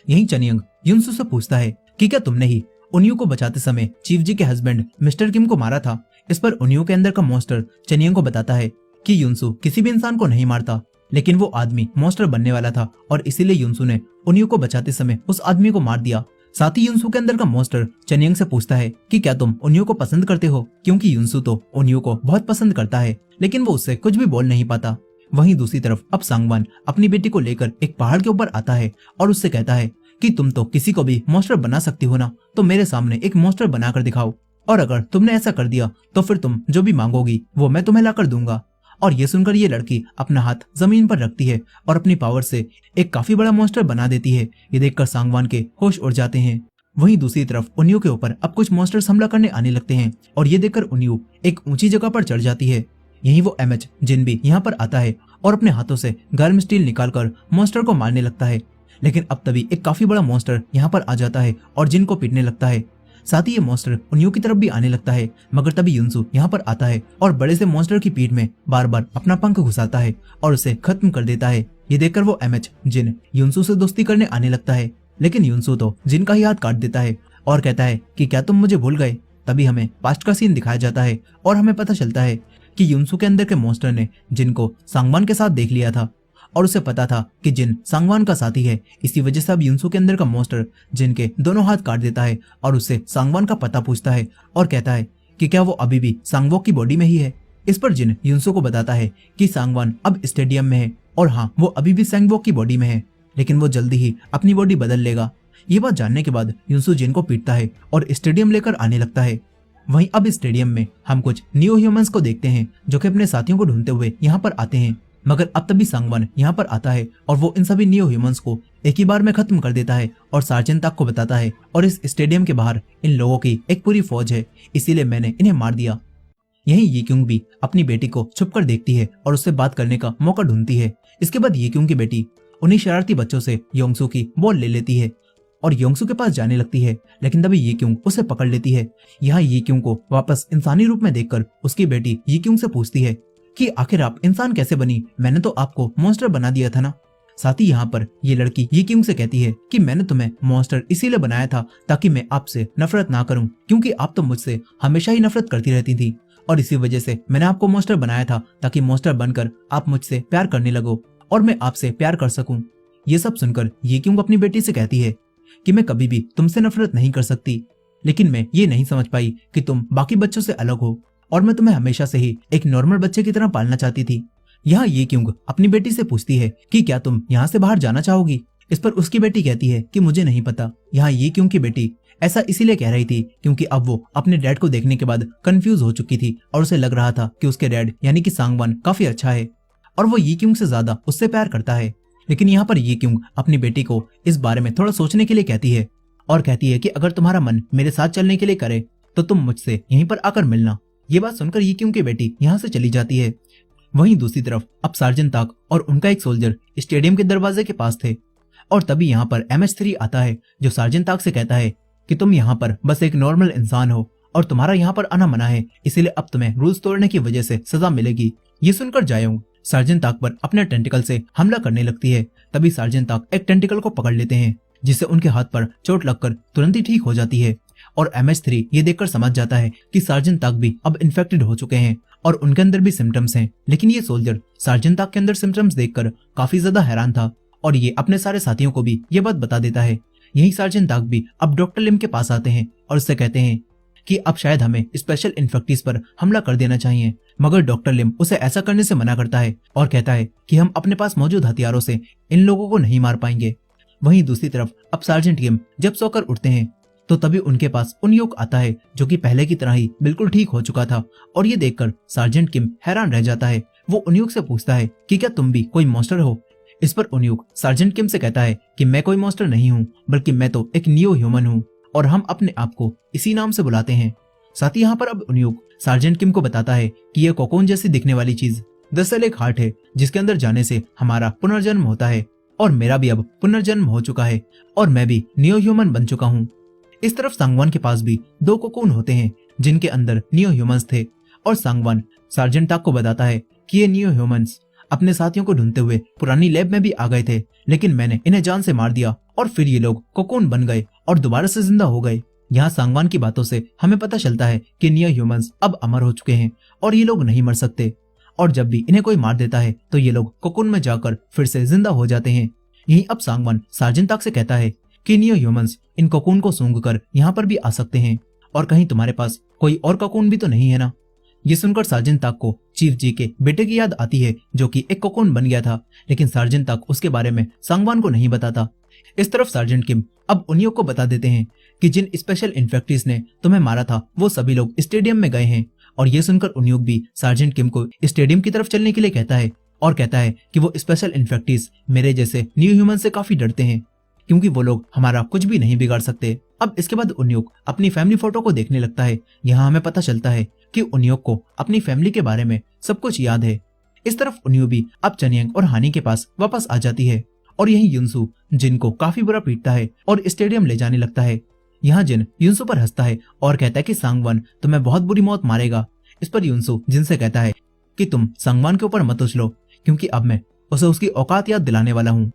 यहीं चनियंग युनसू से पूछता है कि क्या तुमने ही उन्यू को बचाते समय चीफ जी के हस्बैंड मिस्टर किम को मारा था। इस पर उन्यू के अंदर का मॉन्स्टर चनियंग को बताता है कि युनसू किसी भी इंसान को नहीं मारता, लेकिन वो आदमी मॉन्स्टर बनने वाला था और इसीलिए युनसू ने उन्यू को बचाते समय उस आदमी को मार दिया। साथ ही युनसू के अंदर का मॉन्स्टर चनियंग से पूछता है कि क्या तुम उन्यू को पसंद करते हो, क्योंकि युनसू तो उन्यू को बहुत पसंद करता है लेकिन वो उससे कुछ भी बोल नहीं पाता। वहीं दूसरी तरफ अब सांगवान अपनी बेटी को लेकर एक पहाड़ के ऊपर आता है और उससे कहता है कि तुम तो किसी को भी मॉन्स्टर बना सकती हो ना, तो मेरे सामने एक मॉन्स्टर बनाकर दिखाओ और अगर तुमने ऐसा कर दिया तो फिर तुम जो भी मांगोगी वो मैं तुम्हें लाकर दूंगा। और ये सुनकर ये लड़की अपना हाथ जमीन पर रखती है और अपनी पावर से एक काफी बड़ा मॉन्स्टर बना देती है। ये देखकर सांगवान के होश उड़ जाते हैं। वहीं दूसरी तरफ उन्यू के ऊपर अब कुछ मॉन्स्टर्स हमला करने आने लगते हैं और ये देखकर उन्यू एक ऊंची जगह पर चढ़ जाती है। यहीं वो एमएच जिन भी यहाँ पर आता है और अपने हाथों से गर्म स्टील निकालकर मॉन्स्टर को मारने लगता है। लेकिन अब तभी एक काफी बड़ा मॉन्स्टर यहाँ पर आ जाता है और जिन को पीटने लगता है। साथ ही ये मॉन्स्टर उन्यू की तरफ भी आने लगता है, मगर तभी युनसु यहाँ पर आता है और बड़े से मॉन्स्टर की पीठ में बार बार अपना पंख घुसाता है और उसे खत्म कर देता है। ये देखकर वो एमएच जिन युनसु से दोस्ती करने आने लगता है, लेकिन युनसु तो जिन का ही हाथ काट देता है और कहता है कि क्या तुम मुझे भूल गए। तभी हमें पास्ट का सीन दिखाया जाता है और हमें पता चलता है कि युनसु के अंदर के मॉन्स्टर ने जिन को सांगवान के साथ देख लिया था और उसे पता था कि जिन सांगवान का साथी है। इसी वजह से अब युनसु के अंदर का मॉन्स्टर जिन के दोनों हाथ काट देता है और उससे सांगवान का पता पूछता है और कहता है कि क्या वो अभी भी सांगवोक की बॉडी में ही है। इस पर जिन युनसु को बताता है कि सांगवान अब स्टेडियम में है और हाँ, वो अभी भी सांगवोक की बॉडी में है, लेकिन वो जल्दी ही अपनी बॉडी बदल लेगा। ये बात जानने के बाद युनसु जिन को पीटता है और स्टेडियम लेकर आने लगता है। वहीं अब स्टेडियम में हम कुछ न्यू ह्यूमंस को देखते हैं जो कि अपने साथियों को ढूंढते हुए यहाँ पर आते हैं, मगर अब तभी सांगवान यहाँ पर आता है और वो इन सभी न्यू ह्यूमंस को एक ही बार में खत्म कर देता है और सार्जेंट ताक को बताता है और इस स्टेडियम के बाहर इन लोगों की एक पूरी फौज है, इसीलिए मैंने इन्हें मार दिया। यहीं ये क्योंग भी अपनी बेटी को छुपकर देखती है और उससे बात करने का मौका ढूंढती है। इसके बाद ये क्योंग की बेटी उन्हीं शरारती बच्चों से योंगसू की बॉल ले लेती है और योंगसू के पास जाने लगती है, लेकिन तभी ये क्यों उसे पकड़ लेती है। यहाँ ये क्यों को वापस इंसानी रूप में देखकर उसकी बेटी ये क्यों से पूछती है कि आखिर आप इंसान कैसे बनी, मैंने तो आपको मॉन्स्टर बना दिया था ना। साथ ही यहाँ पर ये लड़की ये क्यों से कहती है कि मैंने तुम्हें मॉन्स्टर इसीलिए बनाया था ताकि मैं आपसे नफरत ना करूं, क्योंकि आप तो मुझसे हमेशा ही नफरत करती रहती थी और इसी वजह से मैंने आपको मॉन्स्टर बनाया था ताकि मॉन्स्टर बनकर आप मुझसे प्यार करने लगो और मैं आपसे प्यार कर सकूं। ये सब सुनकर ये क्यों अपनी बेटी से कहती है कि मैं कभी भी तुमसे नफरत नहीं कर सकती, लेकिन मैं ये नहीं समझ पाई कि तुम बाकी बच्चों से अलग हो और मैं तुम्हें हमेशा से ही एक नॉर्मल बच्चे की तरह पालना चाहती थी। यहाँ ये क्यों अपनी बेटी से पूछती है कि क्या तुम यहाँ से बाहर जाना चाहोगी। इस पर उसकी बेटी कहती है कि मुझे नहीं पता। यहाँ ये क्यों की बेटी ऐसा इसीलिए कह रही थी क्योंकि अब वो अपने डैड को देखने के बाद कंफ्यूज हो चुकी थी और उसे लग रहा था कि उसके डैड यानी कि सांगवान काफी अच्छा है और वो ये क्यों से ज्यादा उससे प्यार करता है। लेकिन यहाँ पर ये क्यों अपनी बेटी को इस बारे में थोड़ा सोचने के लिए कहती है और कहती है कि अगर तुम्हारा मन मेरे साथ चलने के लिए करे तो तुम मुझसे यहीं पर आकर मिलना। ये बात सुनकर ये क्यों की बेटी यहाँ से चली जाती है। वहीं दूसरी तरफ अब सार्जेंट ताक और उनका एक सोल्जर स्टेडियम के दरवाजे के पास थे और तभी यहाँ पर MH3 आता है जो सार्जेंट ताक से कहता है कि तुम यहाँ पर बस एक नॉर्मल इंसान हो और तुम्हारा यहाँ पर आना मना है, इसीलिए अब तुम्हें रूल्स तोड़ने की वजह से सजा मिलेगी। ये सुनकर जायोंग सार्जेंट ताक पर अपने टेंटिकल से हमला करने लगती है। तभी सार्जेंट ताक एक टेंटिकल को पकड़ लेते हैं जिससे उनके हाथ पर चोट लगकर तुरंत ही ठीक हो जाती है और MH3 ये देखकर समझ जाता है कि सार्जेंट ताक भी अब इन्फेक्टेड हो चुके हैं और उनके अंदर भी सिम्टम्स हैं। लेकिन ये सोल्जर सार्जेंट ताक के अंदर सिम्टम्स देखकर काफी ज्यादा हैरान था और ये अपने सारे साथियों को भी ये बात बता देता है। यही सार्जेंट ताक भी अब डॉक्टर लिम के पास आते हैं और उससे कहते हैं कि अब शायद हमें स्पेशल इन्फेक्टिस पर हमला कर देना चाहिए, मगर डॉक्टर लिम उसे ऐसा करने से मना करता है और कहता है कि हम अपने पास मौजूद हथियारों से इन लोगों को नहीं मार पाएंगे। वहीं दूसरी तरफ अब सार्जेंट किम जब सोकर उठते हैं तो तभी उनके पास उन्यूक आता है जो कि पहले की तरह ही बिल्कुल ठीक हो चुका था और ये देखकर सार्जेंट किम हैरान रह जाता है। वो उन्यूक से पूछता है कि क्या तुम भी कोई मॉन्स्टर हो। इस पर उन्यूक सार्जेंट किम से कहता है कि मैं कोई मॉन्स्टर नहीं हूँ, बल्कि मैं तो एक न्यू ह्यूमन हूँ और हम अपने आप को इसी नाम से बुलाते हैं। साथ ही यहाँ पर अब उन्यूक सार्जेंट किम को बताता है कि यह कोकोन जैसी दिखने वाली चीज दरअसल एक हार्ट है जिसके अंदर जाने से हमारा पुनर्जन्म होता है और मेरा भी अब पुनर्जन्म हो चुका है और मैं भी न्यू ह्यूमन बन चुका हूँ। इस तरफ सांगवान के पास भी 2 कोकोन होते हैं जिनके अंदर न्यू ह्यूमंस थे और सांगवान सार्जेंट ताक को बताता है कि ये न्यू ह्यूमंस अपने साथियों को ढूंढते हुए पुरानी लैब में भी आ गए थे, लेकिन मैंने इन्हें जान से मार दिया और फिर ये लोग कोकोन बन गए और दोबारा से जिंदा हो गए। यहाँ सांगवान की बातों से हमें पता चलता है कि न्यू ह्यूमंस अब अमर हो चुके हैं और ये लोग नहीं मर सकते और जब भी इन्हें कोई मार देता है तो ये लोग कोकोन में जाकर फिर से जिंदा हो जाते हैं। यहीं अब सांगवान सार्जेंट ताक से कहता है कि न्यू ह्यूमंस इन कोकोन को सूंघकर यहाँ पर भी आ सकते हैं और कहीं तुम्हारे पास कोई और कोकोन भी तो नहीं है ना। ये सुनकर सार्जेंट ताक को चीफ जी के बेटे की याद आती है जो कि एक कोकोन बन गया था, लेकिन सार्जेंट ताक उसके बारे में सांगवान को नहीं बताता। इस तरफ सार्जेंट किम अब उन्योक को बता देते हैं कि जिन स्पेशल इन्फेक्टिस ने तुम्हें मारा था वो सभी लोग स्टेडियम में गए हैं। और ये सुनकर उन्योक भी सार्जेंट किम को स्टेडियम की तरफ चलने के लिए कहता है और कहता है कि वो स्पेशल इन्फेक्टिस मेरे जैसे न्यू ह्यूमन से काफी डरते हैं क्योंकि वो लोग हमारा कुछ भी नहीं बिगाड़ सकते। अब इसके बाद उन्योक अपनी फैमिली फोटो को देखने लगता है। यहाँ हमें पता चलता है कि उन्योक को अपनी फैमिली के बारे में सब कुछ याद है। इस तरफ उन्यो भी अब चनियांग और हानी के पास वापस आ जाती है और यही युनसु जिन को काफी बुरा पीटता है और स्टेडियम ले जाने लगता है। यहाँ जिन युनसु पर हंसता है और कहता है कि सांगवान तुम्हें बहुत बुरी मौत मारेगा। इस पर युनसु जिन से कहता है कि तुम सांगवान के ऊपर मत उछलो क्योंकि अब मैं उसे उसकी औकात याद दिलाने वाला हूँ।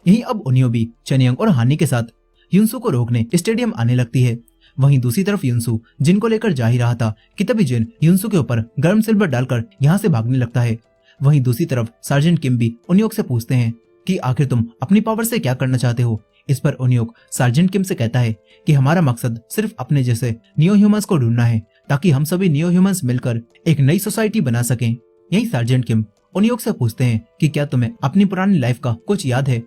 यही अब उन्यो भी चनियांग और हानी के साथ युनसु को रोकने स्टेडियम आने लगती है। वहीं दूसरी तरफ युनसु जिन को लेकर जा ही रहा था कि तभी जिन युनसु के ऊपर गर्म सिल्वर डालकर यहाँ से भागने लगता है। वहीं दूसरी तरफ सार्जेंट किम भी उन्योक से पूछते हैं कि आखिर तुम अपनी पावर से क्या करना चाहते हो। इस पर उन्योक सार्जेंट किम से कहता है कि हमारा मकसद सिर्फ अपने जैसे नियो ह्यूमंस को ढूंढना है ताकि हम सभी नियो ह्यूमंस मिलकर एक नई सोसाइटी बना सकें। यही सार्जेंट किम उन्योक से पूछते हैं कि क्या तुम्हें अपनी पुरानी लाइफ का कुछ याद है।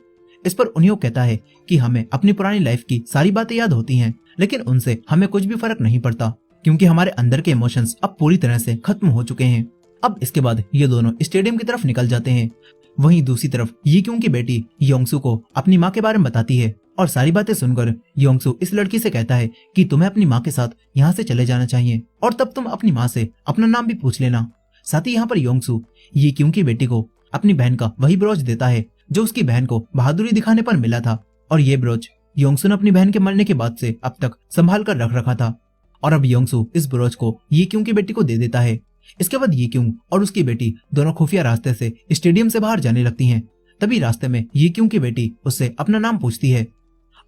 इस पर उन्योक कहता है कि हमें अपनी पुरानी लाइफ की सारी बातें याद होती हैं लेकिन उनसे हमें कुछ भी फर्क नहीं पड़ता क्योंकि हमारे अंदर के इमोशंस अब पूरी तरह से खत्म हो चुके हैं। अब इसके बाद ये दोनों स्टेडियम की तरफ निकल जाते हैं। वहीं दूसरी तरफ ये क्यों की बेटी योंगसू को अपनी माँ के बारे में बताती है और सारी बातें सुनकर योंगसू इस लड़की से कहता है कि तुम्हें अपनी माँ के साथ यहाँ से चले जाना चाहिए और तब तुम अपनी माँ से अपना नाम भी पूछ लेना। साथ ही यहाँ पर योंगसू ये क्यों की बेटी को अपनी बहन का वही ब्रोच देता है जो उसकी बहन को बहादुरी दिखाने पर मिला था और ये ब्रोच योंगसू ने अपनी बहन के मरने के बाद से अब तक संभाल कर रख रखा था और अब योंगसू इस ब्रोच को ये क्यों की बेटी को दे देता है। इसके बाद ये क्यों और उसकी बेटी दोनों खुफिया रास्ते से स्टेडियम से बाहर जाने लगती हैं। तभी रास्ते में ये क्यों की बेटी उससे अपना नाम पूछती है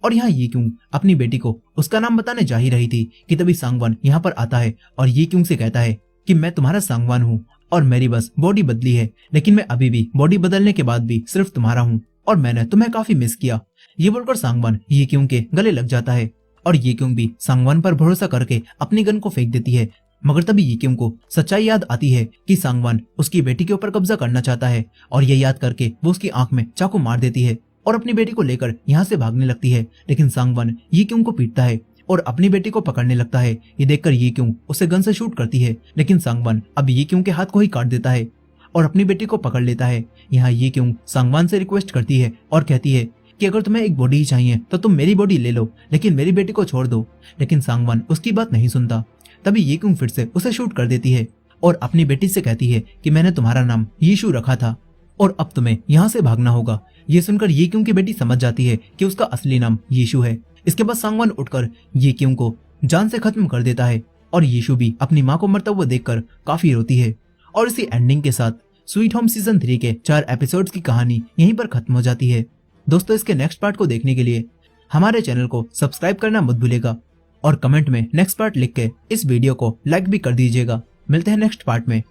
और यहाँ ये क्यों अपनी बेटी को उसका नाम बताने जा ही रही थी कि तभी सांगवान यहाँ पर आता है और ये क्यों से कहता है कि मैं तुम्हारा सांगवान हूँ और मेरी बस बॉडी बदली है लेकिन मैं अभी भी बॉडी बदलने के बाद भी सिर्फ तुम्हारा हूँ और मैंने तुम्हें काफी मिस किया। ये बोलकर सांगवान ये क्यों के गले लग जाता है और ये क्यों भी सांगवान पर भरोसा करके अपनी गन को फेंक देती है। मगर तभी ये क्यों को सच्चाई याद आती है कि सांगवान उसकी बेटी के ऊपर कब्जा करना चाहता है और ये याद करके वो उसकी आंख में चाकू मार देती है और अपनी बेटी को लेकर यहाँ से भागने लगती है। लेकिन सांगवान ये क्यों को पीटता है और अपनी बेटी को पकड़ने लगता है। ये देखकर ये क्यों उसे गन से शूट करती है लेकिन सांगवान अब ये क्यों के हाथ को ही काट देता है और अपनी बेटी को पकड़ लेता है। यहाँ ये क्यों सांगवान से रिक्वेस्ट करती है और कहती है कि अगर तुम्हें एक बॉडी ही चाहिए तो तुम मेरी बॉडी ले लो लेकिन मेरी बेटी को छोड़ दो। लेकिन सांगवान उसकी बात नहीं सुनता। तभी ये क्यों फिर से उसे शूट कर देती है और अपनी बेटी से कहती है कि मैंने तुम्हारा नाम यीशु रखा था और अब तुम्हें यहाँ से भागना होगा। ये सुनकर ये क्यों की बेटी समझ जाती है कि उसका असली नाम यीशु है। इसके बाद सांगवान उठकर ये क्यों को जान से खत्म कर देता है और यीशु भी अपनी माँ को मरता हुआ देखकर काफी रोती है। और इसी एंडिंग के साथ स्वीट होम सीजन 3 के 4 एपिसोड्स की कहानी यहीं पर खत्म हो जाती है। दोस्तों इसके नेक्स्ट पार्ट को देखने के लिए हमारे चैनल को सब्सक्राइब करना मत भूलिएगा और कमेंट में नेक्स्ट पार्ट लिख के इस वीडियो को लाइक भी कर दीजिएगा। मिलते हैं नेक्स्ट पार्ट में।